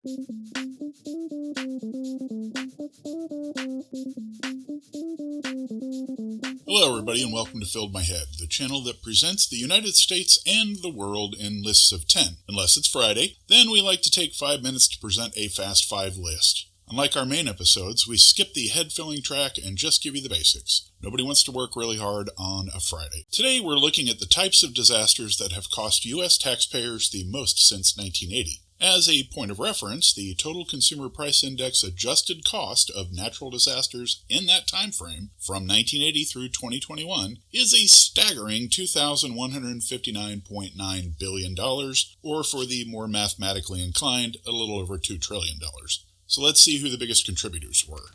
Hello everybody and welcome to Filled My Head, the channel that presents the United States and the world in lists of 10. Unless it's Friday, then we like to take 5 minutes to present a Fast 5 list. Unlike our main episodes, we skip the head-filling track and just give you the basics. Nobody wants to work really hard on a Friday. Today we're looking at the types of disasters that have cost U.S. taxpayers the most since 1980. As a point of reference, the Total Consumer Price Index adjusted cost of natural disasters in that time frame, from 1980 through 2021, is a staggering $2,159.9 billion, or for the more mathematically inclined, a little over $2 trillion. So let's see who the biggest contributors were.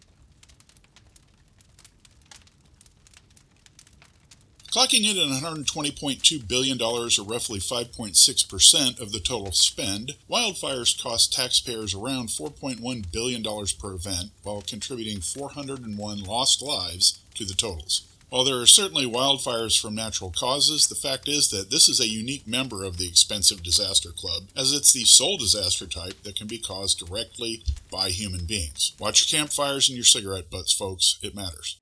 Clocking in at $120.2 billion, or roughly 5.6% of the total spend, wildfires cost taxpayers around $4.1 billion per event, while contributing 401 lost lives to the totals. While there are certainly wildfires from natural causes, the fact is that this is a unique member of the expensive disaster club, as it's the sole disaster type that can be caused directly by human beings. Watch your campfires and your cigarette butts, folks. It matters.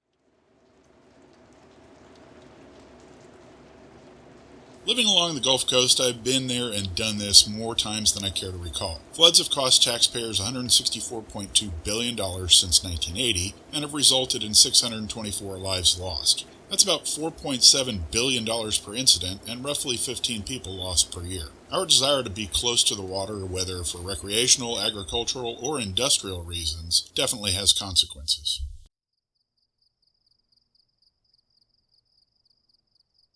Living along the Gulf Coast, I've been there and done this more times than I care to recall. Floods have cost taxpayers $164.2 billion since 1980 and have resulted in 624 lives lost. That's about $4.7 billion per incident and roughly 15 people lost per year. Our desire to be close to the water, whether for recreational, agricultural, or industrial reasons, definitely has consequences.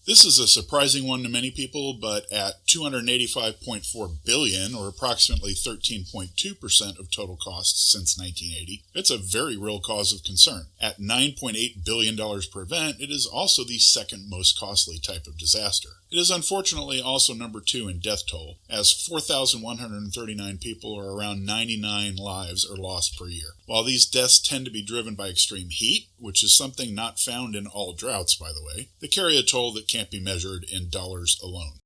This is a surprising one to many people, but at $285.4 billion, or approximately 13.2% of total costs since 1980, it's a very real cause of concern. At $9.8 billion per event, it is also the second most costly type of disaster. It is unfortunately also number 2 in death toll, as 4,139 people, or around 99 lives, are lost per year. While these deaths tend to be driven by extreme heat, which is something not found in all droughts, by the way, they carry a toll that can't be measured in dollars alone.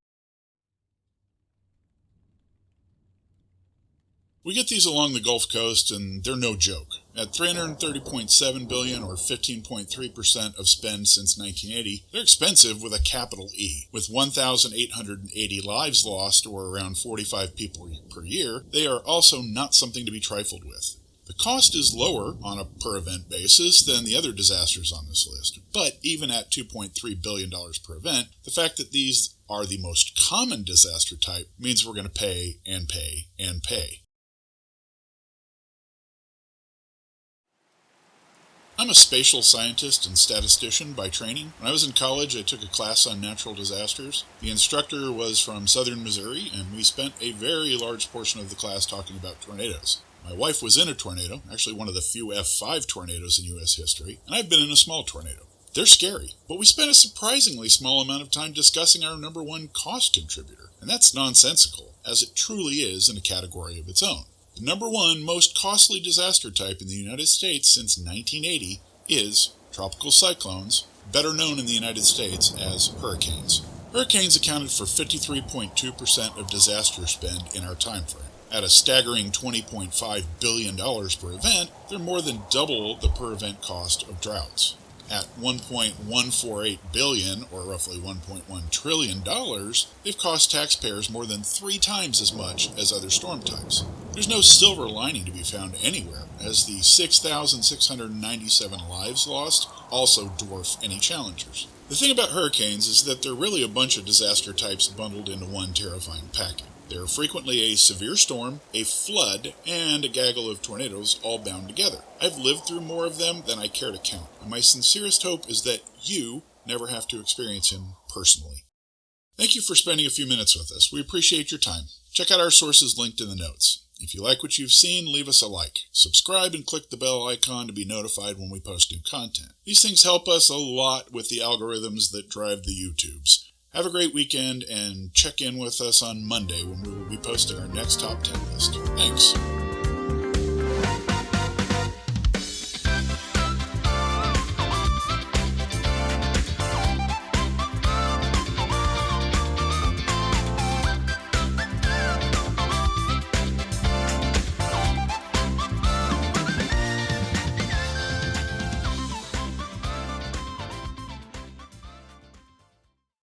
We get these along the Gulf Coast, and they're no joke. At $330.7 billion, or 15.3% of spend since 1980, they're expensive with a capital E. With 1,880 lives lost, or around 45 people per year, they are also not something to be trifled with. The cost is lower on a per-event basis than the other disasters on this list, but even at $2.3 billion per event, the fact that these are the most common disaster type means we're going to pay and pay and pay. I'm a spatial scientist and statistician by training. When I was in college, I took a class on natural disasters. The instructor was from southern Missouri, and we spent a very large portion of the class talking about tornadoes. My wife was in a tornado, actually one of the few F5 tornadoes in U.S. history, and I've been in a small tornado. They're scary, but we spent a surprisingly small amount of time discussing our number one cost contributor, and that's nonsensical, as it truly is in a category of its own. The number one most costly disaster type in the United States since 1980 is tropical cyclones, better known in the United States as hurricanes. Hurricanes accounted for 53.2% of disaster spend in our time frame. At a staggering $20.5 billion per event, they're more than double the per-event cost of droughts. At $1.148 billion, or roughly $1.1 trillion, they've cost taxpayers more than 3 times as much as other storm types. There's no silver lining to be found anywhere, as the 6,697 lives lost also dwarf any challengers. The thing about hurricanes is that they're really a bunch of disaster types bundled into one terrifying package. They're frequently a severe storm, a flood, and a gaggle of tornadoes all bound together. I've lived through more of them than I care to count, and my sincerest hope is that you never have to experience him personally. Thank you for spending a few minutes with us. We appreciate your time. Check out our sources linked in the notes. If you like what you've seen, leave us a like. Subscribe and click the bell icon to be notified when we post new content. These things help us a lot with the algorithms that drive the YouTubes. Have a great weekend, and check in with us on Monday when we will be posting our next Top 10 list. Thanks.